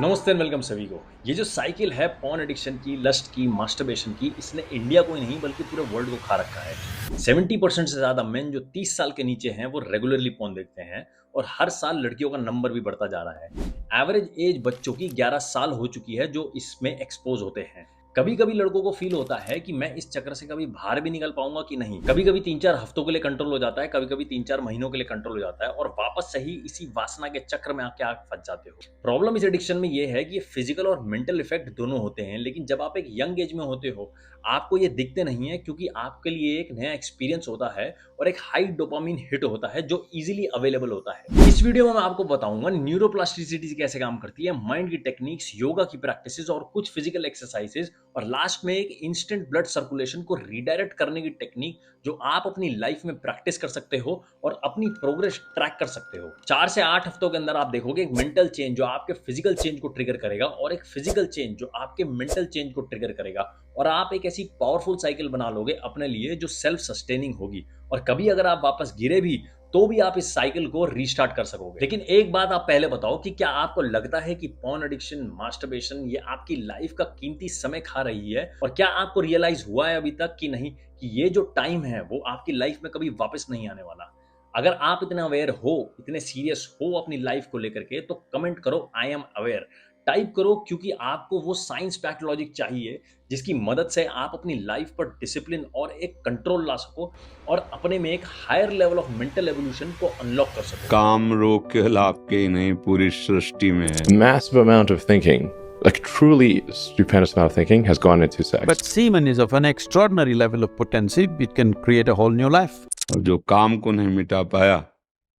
नमस्ते and welcome सभी को। ये जो साइकिल है पॉर्न एडिक्शन की, लस्ट की, मास्टरबेशन की, इसने इंडिया को ही नहीं बल्कि पूरे वर्ल्ड को खा रखा है। 70% से ज़्यादा मेन जो 30 साल के नीचे हैं वो रेगुलरली पॉर्न देखते हैं और हर साल लड़कियों का नंबर भी बढ़ता जा रहा है। एवरेज एज बच्चों की 11 साल हो चुकी है जो इसमें एक्सपोज होते हैं। कभी कभी लड़कों को फील होता है कि मैं इस चक्कर से कभी बाहर भी निकल पाऊंगा कि नहीं। कभी कभी 3-4 हफ्तों के लिए कंट्रोल हो जाता है, कभी कभी 3-4 महीनों के लिए कंट्रोल हो जाता है और वापस से ही इसी वासना के चक्र में आके आप फंस जाते हो। प्रॉब्लम इस एडिक्शन में ये है कि ये फिजिकल और मेंटल इफेक्ट दोनों होते हैं, लेकिन जब आप एक यंग एज में होते हो आपको ये दिखते नहीं है क्योंकि आपके लिए एक नया एक्सपीरियंस होता है और एक हाई डोपामिन हिट होता है जो इजीली अवेलेबल होता है। इस वीडियो में मैं आपको बताऊंगा न्यूरोप्लास्टिसिटी कैसे काम करती है, माइंड की टेक्निक्स, योगा की प्रैक्टिसेस और कुछ फिजिकल एक्सरसाइजेस, और लास्ट में एक इंस्टेंट ब्लड सर्कुलेशन को रीडायरेक्ट करने की टेक्निक जो आप अपनी लाइफ में प्रैक्टिस कर सकते हो और अपनी प्रोग्रेस ट्रैक कर सकते हो। 4 से 8 हफ्तों के अंदर आप देखोगे एक मेंटल चेंज जो आपके फिजिकल चेंज को ट्रिगर करेगा और एक फिजिकल चेंज जो आपके मेंटल चेंज को ट्रिगर करेगा, और आप एक ऐसी पावरफुल साइकिल बना लोगे अपने लिए जो सेल्फ सस्टेनिंग होगी। और कभी अगर आप वापस गिरे भी तो भी आप इस साइकिल को रीस्टार्ट कर सकोगे। लेकिन एक बात आप पहले बताओ कि क्या आपको लगता है कि पॉर्न एडिक्शन, मास्टरबेशन ये आपकी लाइफ का कीमती समय खा रही है, और क्या आपको रियलाइज हुआ है अभी तक कि नहीं कि ये जो टाइम है वो आपकी लाइफ में कभी वापस नहीं आने वाला। अगर आप इतने अवेयर हो, इतने सीरियस हो अपनी लाइफ को लेकर के, तो कमेंट करो आई एम अवेयर, टाइप करो, क्योंकि आपको वो साइंस पैक्ड लॉजिक चाहिए जिसकी मदद से आप अपनी लाइफ पर डिसिप्लिन और एक कंट्रोल ला सको और अपने में एक higher level of mental evolution को अनलॉक कर सको। काम रोग केवल आपके ही नहीं पूरी सृष्टि में है। Massive amount of thinking, like truly stupendous amount of thinking has gone into sex. But semen is of an extraordinary level of potency. It can create a whole new life. और जो काम को नहीं मिटा पाया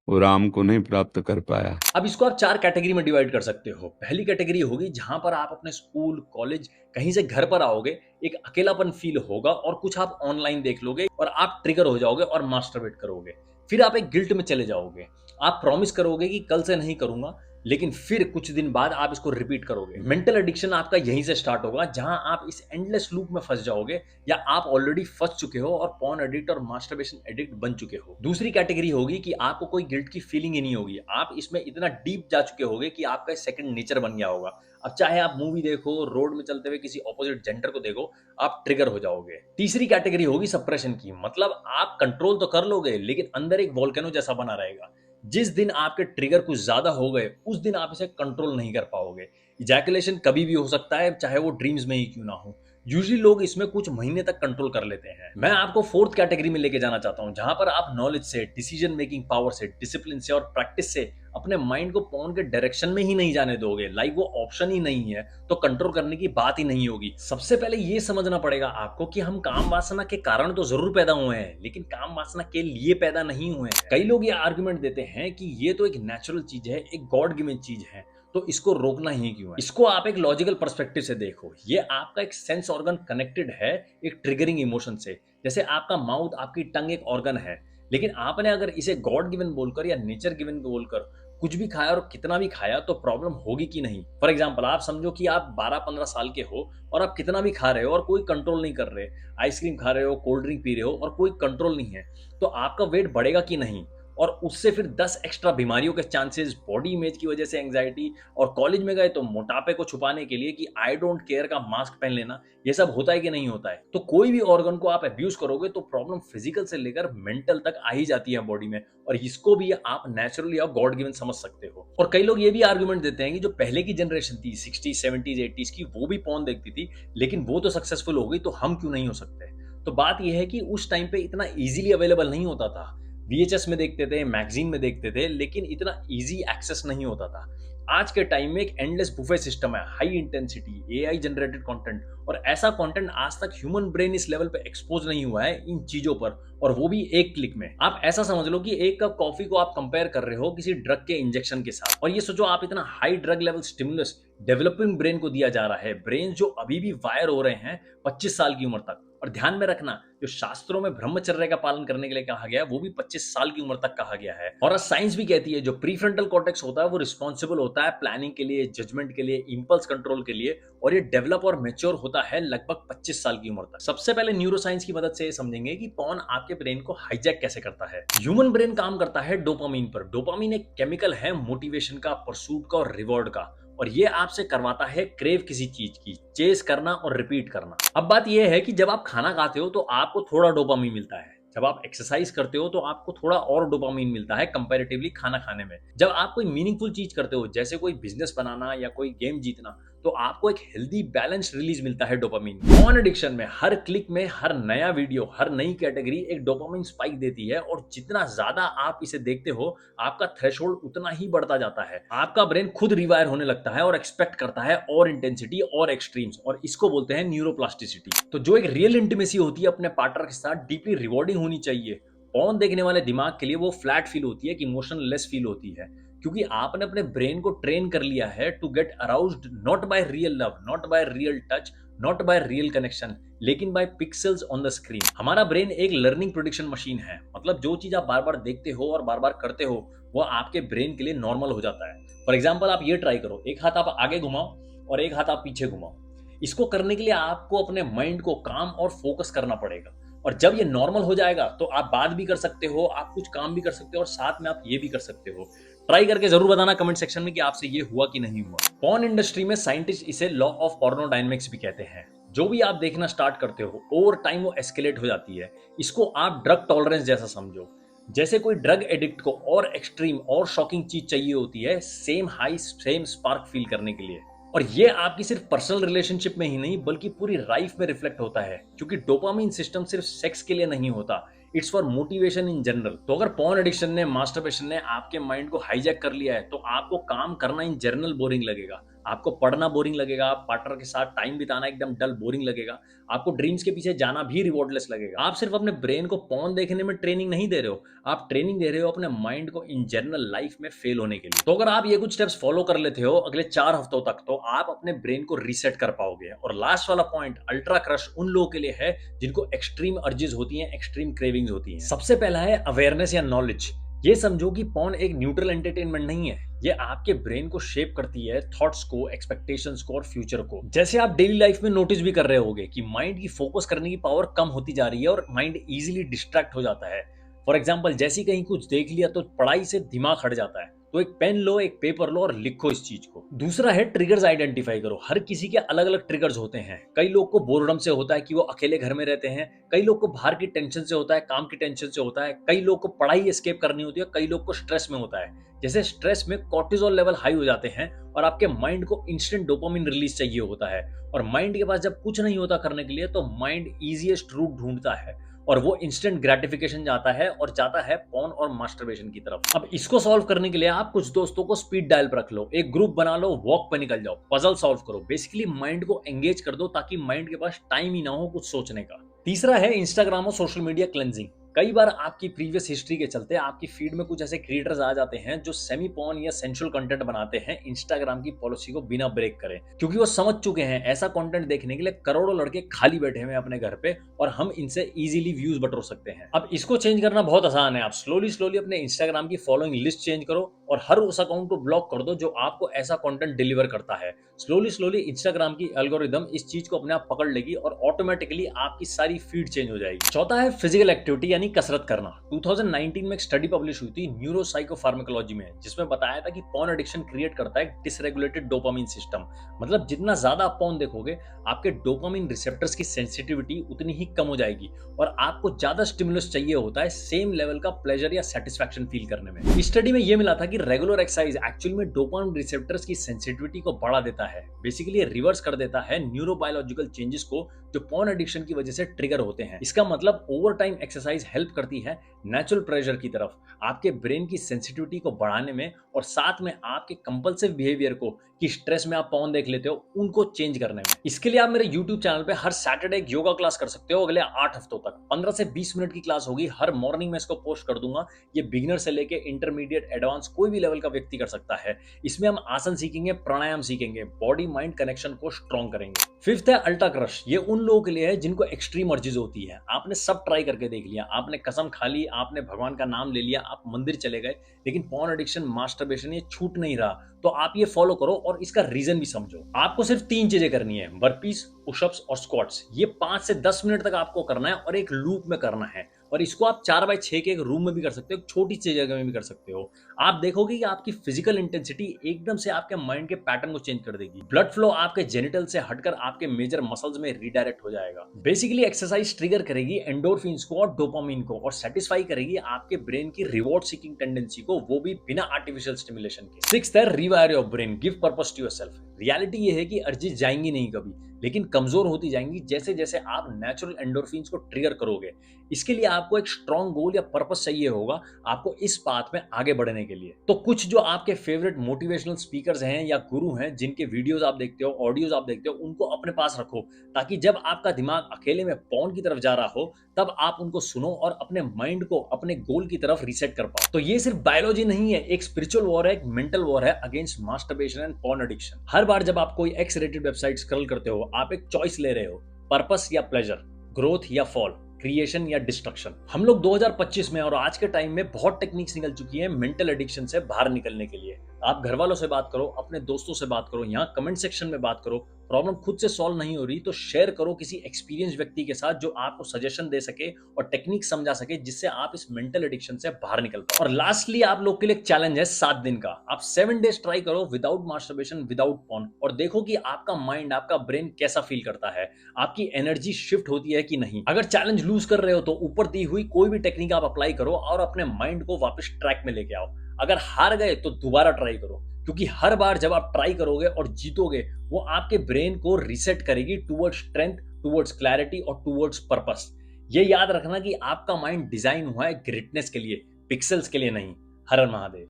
वो राम को नहीं प्राप्त कर पाया। अब इसको आप 4 कैटेगरी में डिवाइड कर सकते हो। पहली कैटेगरी होगी जहां पर आप अपने स्कूल, कॉलेज, कहीं से घर पर आओगे, एक अकेलापन फील होगा और कुछ आप ऑनलाइन देख लोगे और आप ट्रिगर हो जाओगे और मास्टरबेट करोगे। फिर आप एक गिल्ट में चले जाओगे, आप प्रॉमिस करोगे कि कल से नहीं करूंगा, लेकिन फिर कुछ दिन बाद आप इसको रिपीट करोगे। मेंटल एडिक्शन आपका यहीं से स्टार्ट होगा जहां आप इस एंडलेस लूप में फंस जाओगे, या आप ऑलरेडी फंस चुके हो और पॉर्न एडिक्ट और मास्टरबेशन एडिक्ट बन चुके हो। दूसरी कैटेगरी होगी कि आपको कोई गिल्ट की फीलिंग ही नहीं होगी, आप इसमें इतना डीप जा चुके होगे कि आपका सेकंड नेचर बन गया होगा। अब चाहे आप मूवी देखो, रोड में चलते हुए किसी ऑपोजिट जेंडर को देखो, आप ट्रिगर हो जाओगे। तीसरी कैटेगरी होगी सप्रेशन की, मतलब आप कंट्रोल तो कर लोगे लेकिन अंदर एक वोल्केनो जैसा बना रहेगा। जिस दिन आपके ट्रिगर कुछ ज्यादा हो गए उस दिन आप इसे कंट्रोल नहीं कर पाओगे। इजैकुलेशन कभी भी हो सकता है, चाहे वो ड्रीम्स में ही क्यों ना हो। यूजुअली लोग इसमें कुछ महीने तक कंट्रोल कर लेते हैं। मैं आपको फोर्थ कैटेगरी में लेके जाना चाहता हूं जहां पर आप नॉलेज से, डिसीजन मेकिंग पावर से, डिसिप्लिन से और प्रैक्टिस से अपने माइंड को पॉर्न के डायरेक्शन में ही नहीं जाने दोगे। लाइक वो ऑप्शन ही नहीं है तो कंट्रोल करने की बात ही नहीं होगी। सबसे पहले ये समझना पड़ेगा आपको कि हम काम वासना के कारण तो जरूर पैदा हुए हैं, लेकिन काम वासना के लिए पैदा नहीं हुए हैं। कई लोग ये आर्गुमेंट देते हैं कि ये तो एक नेचुरल चीज है, एक गॉड गिवन चीज है, तो इसको रोकना ही क्यों है। इसको आप एक लॉजिकल पर्सपेक्टिव से देखो। ये आपका एक सेंस ऑर्गन कनेक्टेड है एक ट्रिगरिंग इमोशन से। जैसे आपका माउथ, आपकी टंग एक ऑर्गन है, लेकिन आपने अगर इसे गॉड गिवन बोलकर या नेचर गिवन बोलकर कुछ भी खाया और कितना भी खाया तो प्रॉब्लम होगी कि नहीं। फॉर एग्जाम्पल, आप समझो कि आप 12-15 साल के हो और आप कितना भी खा रहे हो और कोई कंट्रोल नहीं कर रहे, आइसक्रीम खा रहे हो, कोल्ड ड्रिंक पी रहे हो और कोई कंट्रोल नहीं है, तो आपका वेट बढ़ेगा कि नहीं। और उससे फिर 10 एक्स्ट्रा बीमारियों के चांसेस, बॉडी इमेज की वजह से एंजाइटी, और कॉलेज में गए तो मोटापे को छुपाने के लिए कि आई डोंट केयर का मास्क पहन लेना, ये सब होता है कि नहीं होता है। तो कोई भी ऑर्गन को आप अब्यूज करोगे तो प्रॉब्लम फिजिकल से लेकर मेंटल तक आ ही जाती है बॉडी में, और इसको भी आप नेचुरली और गॉड गिवन समझ सकते हो। और कई लोग ये भी आर्गुमेंट देते हैं कि जो पहले की जनरेशन थी 60s, 70s, 80s की, वो भी पॉर्न देखती थी, लेकिन वो तो सक्सेसफुल हो गई, तो हम क्यों नहीं हो सकते। तो बात यह है कि उस टाइम पे इतना इजीली अवेलेबल नहीं होता था। VHS में देखते थे, मैगजीन में देखते थे, लेकिन इतना इजी एक्सेस नहीं होता था। आज के टाइम में एक एंडलेस बुफे सिस्टम है, high intensity AI generated content, और ऐसा कंटेंट आज तक ह्यूमन ब्रेन इस लेवल पे एक्सपोज नहीं हुआ है इन चीजों पर, और वो भी एक क्लिक में। आप ऐसा समझ लो कि एक कप कॉफी को आप कंपेयर कर रहे हो किसी ड्रग के इंजेक्शन के साथ, और ये सोचो आप इतना high drug level stimulus developing brain को दिया जा रहा है, ब्रेन जो अभी भी वायर हो रहे हैं 25 साल की उम्र तक। और ध्यान में रखना, जो शास्त्रों में ब्रह्मचर्य का पालन करने के लिए कहा गया है वो भी 25 साल की उम्र तक कहा गया है। और साइंस भी कहती है जो प्रीफ्रंटल कॉर्टेक्स होता है वो रिस्पॉन्सिबल होता है प्लानिंग के लिए, जजमेंट के लिए, इंपल्स कंट्रोल के लिए, और ये डेवलप और मेच्योर होता है लगभग 25 साल की उम्र तक। सबसे पहले न्यूरोसाइंस की मदद से ये समझेंगे कि पॉर्न आपके ब्रेन को हाईजैक कैसे करता है। ह्यूमन ब्रेन काम करता है डोपामीन पर। डोपामीन एक केमिकल है मोटिवेशन का, परसूट का और रिवॉर्ड का, और ये आपसे करवाता है क्रेव किसी चीज की, चेस करना और रिपीट करना। अब बात यह है कि जब आप खाना खाते हो तो आपको थोड़ा डोपामीन मिलता है, जब आप एक्सरसाइज करते हो तो आपको थोड़ा और डोपामीन मिलता है कंपैरेटिवली खाना खाने में। जब आप कोई मीनिंगफुल चीज करते हो जैसे कोई बिजनेस बनाना या कोई गेम जीतना, तो आपको एक हेल्दी बैलेंस रिलीज मिलता है डोपामीन। फोन एडिक्शन में हर क्लिक में हर नया वीडियो, हर नई कैटेगरी एक डोपामीन स्पाइक देती है, और जितना ज्यादा आप इसे देखते हो आपका थ्रेशोल्ड उतना ही बढ़ता जाता है। आपका ब्रेन खुद रिवायर होने लगता है और एक्सपेक्ट करता है और इंटेंसिटी और एक्सट्रीम्स, और इसको बोलते हैं न्यूरोप्लास्टिसिटी। तो जो एक रियल इंटीमेसी होती है अपने पार्टनर के साथ, डीपली रिवॉर्डिंग होनी चाहिए। पॉर्न देखने वाले दिमाग के लिए वो फ्लैट फील होती है कि इमोशनलेस फील होती है, क्योंकि आपने अपने ब्रेन को ट्रेन कर लिया है to get aroused not by real love, not by real touch, not by real connection, लेकिन by pixels on the screen. हमारा ब्रेन एक लर्निंग प्रेडिक्शन मशीन है, मतलब जो चीज आप बार बार देखते हो और बार बार करते हो वो आपके ब्रेन के लिए नॉर्मल हो जाता है। फॉर एग्जाम्पल आप ये ट्राई करो, एक हाथ आप आगे घुमाओ और एक हाथ आप पीछे घुमाओ। इसको करने के लिए आपको अपने माइंड को काम और फोकस करना पड़ेगा, और जब ये नॉर्मल हो जाएगा तो आप बात भी कर सकते हो, आप कुछ काम भी कर सकते हो, और साथ में आप ये भी कर सकते हो। ट्राई करके जरूर बताना कमेंट सेक्शन में कि आपसे ये हुआ कि नहीं हुआ। पॉर्न इंडस्ट्री में साइंटिस्ट इसे लॉ ऑफ पोर्नोडायनेमिक्स भी कहते हैं। जो भी आप देखना स्टार्ट करते हो ओवर टाइम वो एस्केलेट हो जाती है। इसको आप ड्रग टॉलरेंस जैसा समझो। जैसे कोई ड्रग एडिक्ट को और एक्सट्रीम और शॉकिंग चीज चाहिए होती है same high same spark feel करने के लिए, और ये आपकी सिर्फ पर्सनल रिलेशनशिप में ही नहीं बल्कि पूरी लाइफ में रिफ्लेक्ट होता है, क्योंकि डोपामीन सिस्टम सिर्फ सेक्स के लिए नहीं होता, it's for motivation in general. तो अगर पॉर्न एडिक्शन ने, मास्टरबेशन ने आपके माइंड को हाईजैक कर लिया है तो आपको काम करना इन जनरल बोरिंग लगेगा, आपको पढ़ना बोरिंग लगेगा, पार्टनर के साथ टाइम बिताना एकदम डल बोरिंग लगेगा, आपको ड्रीम्स के पीछे जाना भी रिवॉर्डलेस लगेगा। आप सिर्फ अपने ब्रेन को पॉर्न देखने में ट्रेनिंग नहीं दे रहे हो, आप ट्रेनिंग दे रहे हो अपने माइंड को इन जनरल लाइफ में फेल होने के लिए। तो अगर आप ये कुछ स्टेप्स फॉलो कर लेते हो अगले 4 हफ्तों तक, तो आप अपने ब्रेन को रीसेट कर पाओगे। और लास्ट वाला पॉइंट, अल्ट्रा क्रश उन लोगों के लिए है जिनको एक्सट्रीम अर्जेस होती हैं, एक्सट्रीम क्रेविंग्स होती हैं। सबसे पहला है अवेयरनेस या नॉलेज। ये समझो कि पॉर्न एक न्यूट्रल एंटरटेनमेंट नहीं है, ये आपके ब्रेन को शेप करती है, थॉट्स को, एक्सपेक्टेशंस को और फ्यूचर को। जैसे आप डेली लाइफ में नोटिस भी कर रहे होगे कि माइंड की फोकस करने की पावर कम होती जा रही है और माइंड इजीली डिस्ट्रैक्ट हो जाता है। फॉर एग्जाम्पल, जैसे कहीं कुछ देख लिया तो पढ़ाई से दिमाग हट जाता है, तो एक पेन लो, एक पेपर लो और लिखो इस चीज को। दूसरा है ट्रिगर्स आइडेंटिफाई करो। हर किसी के अलग अलग ट्रिगर्स होते हैं। कई लोग को बोर्डम से होता है कि वो अकेले घर में रहते हैं, कई लोग को बाहर की टेंशन से होता है, काम की टेंशन से होता है, कई लोग को पढ़ाई एस्केप करनी होती है, कई लोग को स्ट्रेस में होता है। जैसे स्ट्रेस में कॉर्टिसोल लेवल हाई हो जाते हैं और आपके माइंड को इंस्टेंट डोपामिन रिलीज चाहिए होता है, और माइंड के पास जब कुछ नहीं होता करने के लिए तो माइंड इजीएस्ट रूट ढूंढता है और वो इंस्टेंट ग्रेटिफिकेशन जाता है और जाता है पॉर्न और मास्टरबेशन की तरफ। अब इसको सॉल्व करने के लिए आप कुछ दोस्तों को स्पीड डायल पर रख लो, एक ग्रुप बना लो, वॉक पे निकल जाओ, पजल सॉल्व करो, बेसिकली माइंड को एंगेज कर दो ताकि माइंड के पास टाइम ही ना हो कुछ सोचने का। तीसरा है इंस्टाग्राम और सोशल मीडिया क्लेंजिंग। कई बार आपकी प्रीवियस हिस्ट्री के चलते आपकी फीड में कुछ ऐसे क्रिएटर्स आ जाते हैं जो सेमी पॉर्न या सेंसुअल कंटेंट बनाते हैं इंस्टाग्राम की पॉलिसी को बिना ब्रेक करे, क्योंकि वो समझ चुके हैं ऐसा कंटेंट देखने के लिए करोड़ों लड़के खाली बैठे हुए अपने घर पे और हम इनसे इजीली व्यूज बटोर सकते हैं। अब इसको चेंज करना बहुत आसान है। आप स्लोली अपने इंस्टाग्राम की फॉलोइंग लिस्ट चेंज करो और हर उस अकाउंट को ब्लॉक कर दो जो आपको ऐसा कंटेंट डिलीवर करता है। स्लोली इंस्टाग्राम की एल्गोरिदम इस चीज को अपने आप पकड़ लेगी और ऑटोमेटिकली आपकी सारी फीड चेंज हो जाएगी। चौथा है फिजिकल एक्टिविटी यानी कसरत करना। 2019 में एक स्टडी पब्लिश हुई थी न्यूरोसाइकोफार्माकोलॉजी में, जिसमें बताया था कि पॉर्न एडिक्शन क्रिएट करता है डिसरेगुलेटेड डोपामिन सिस्टम। मतलब जितना ज्यादा आप पॉर्न देखोगे आपके डोपामिन रिसेप्टर्स की सेंसिटिविटी उतनी ही कम हो जाएगी और आपको ज्यादा स्टिमुलस चाहिए होता है सेम लेवल का प्लेजर या सेटिस्फैक्शन फील करने में। इस स्टडी में यह मिला था कि रेगुलर एक्सरसाइज एक्चुअल में डोपामिन रिसेप्टर्स की सेंसिटिविटी को बढ़ा देता है, बेसिकली रिवर्स कर देता है न्यूरोबायोलॉजिकल चेंजेस को जो पॉर्न एडिक्शन की वजह से ट्रिगर होते हैं। इसका मतलब ओवर टाइम एक्सरसाइज हेल्प करती है नेचुरल प्रेशर की तरफ आपके ब्रेन की सेंसिटिविटी को बढ़ाने में और साथ में आपके कंपल्सिव बिहेवियर को कि स्ट्रेस में आप पॉर्न देख लेते हो उनको चेंज करने में। इसके लिए आप मेरे YouTube चैनल पे हर सैटरडे एक योगा क्लास कर सकते हो अगले 8 हफ्तों तक। 15 से 20 मिनट की क्लास होगी, हर मॉर्निंग में इसको पोस्ट कर दूंगा। ये बिगिनर से लेके इंटरमीडिएट एडवांस कोई भी लेवल का व्यक्ति कर सकता है। इसमें हम आसन सीखेंगे, प्राणायाम सीखेंगे, बॉडी माइंड कनेक्शन को स्ट्रॉन्ग करेंगे। फिफ्थ है अल्ट्रा क्रश। ये उन लोगों के लिए है जिनको एक्सट्रीम अर्जीज होती है। आपने सब ट्राई करके देख लिया, आपने कसम खा ली, आपने भगवान का नाम ले लिया, आप मंदिर चले गए, लेकिन पॉर्न एडिक्शन, मास्टरबेशन ये छूट नहीं रहा। तो आप ये फॉलो करो और इसका रीजन भी समझो। आपको सिर्फ 3 चीजें करनी है, बर्पीज, पुशअप्स और स्क्वाट्स। ये 5 से 10 मिनट तक आपको करना है और एक लूप में करना है। और इसको आप 4x6 के एक रूम में भी कर सकते हो, एक छोटी सी जगह में भी कर सकते हो। आप देखोगे कि आपकी फिजिकल इंटेंसिटी एकदम से आपके माइंड के पैटर्न को चेंज कर देगी। ब्लड फ्लो आपके जेनिटल से हटकर आपके मेजर मसल्स में रीडायरेक्ट हो जाएगा। बेसिकली एक्सरसाइज ट्रिगर करेगी एंडोर्फिन्स को और डोपामिन को, और सेटिस्फाई करेगी आपके ब्रेन की रिवॉर्ड सीकिंग टेंडेंसी को, वो भी बिना आर्टिफिशियल स्टिमुलेशन के। सिक्स्थ है rewire your brain, give purpose to yourself. Reality ये है कि अर्जीज जाएंगी नहीं कभी, लेकिन कमजोर होती जाएंगी जैसे जैसे आप नेचुरल एंडोर्फिन्स को ट्रिगर करोगे। इसके लिए आपको एक स्ट्रॉन्ग गोल या पर्पस चाहिए होगा आपको इस पाथ में आगे बढ़ने के लिए। तो कुछ जो आपके फेवरेट मोटिवेशनल स्पीकर्स हैं या गुरु हैं, जिनके वीडियोस आप देखते हो, ऑडियोज आप देखते हो, उनको अपने पास रखो, ताकि जब आपका दिमाग अकेले में पॉन की तरफ जा रहा हो तब आप उनको सुनो और अपने माइंड को अपने गोल की तरफ रीसेट कर पाओ। तो ये सिर्फ बायोलॉजी नहीं है, एक स्पिरिचुअल वॉर है, एक मेंटल वॉर है against masturbation and porn addiction. हर बार जब आप कोई एक्स रेटेड वेबसाइट स्क्रॉल करते हो, आप एक चॉइस ले रहे हो, पर्पस या प्लेजर, ग्रोथ या फॉल, क्रिएशन या डिस्ट्रक्शन। हम लोग 2025 में और आज के टाइम में बहुत टेक्निक्स निकल चुकी है मेंटल एडिक्शन से बाहर निकलने के लिए। आप घर वालों से बात करो, अपने दोस्तों से बात करो, यहाँ कमेंट सेक्शन में बात करो। प्रॉब्लम खुद से सॉल्व नहीं हो रही तो शेयर करो किसी एक्सपीरियंस व्यक्ति के साथ जो आपको सजेशन दे सके और टेक्निक समझा सके, जिससे आप इस मेंटल एडिक्शन से बाहर निकल पाओ। और लास्टली आप लोग के लिए एक चैलेंज है 7 दिन का। आप 7 डेज ट्राई करो विदाउट मास्टरबेशन, विदाउट पॉर्न, और देखो कि आपका माइंड, आपका ब्रेन कैसा फील करता है, आपकी एनर्जी शिफ्ट होती है कि नहीं। अगर चैलेंज लूज कर रहे हो तो ऊपर दी हुई कोई भी टेक्निक आप अप्लाई करो और अपने माइंड को वापस ट्रैक में लेके आओ। अगर हार गए तो दोबारा ट्राई करो, क्योंकि हर बार जब आप ट्राई करोगे और जीतोगे, वो आपके ब्रेन को रीसेट करेगी टुवर्ड्स स्ट्रेंथ, टुवर्ड्स क्लैरिटी और टुवर्ड्स पर्पस। ये याद रखना कि आपका माइंड डिजाइन हुआ है ग्रेटनेस के लिए, पिक्सेल्स के लिए नहीं। हर हर महादेव।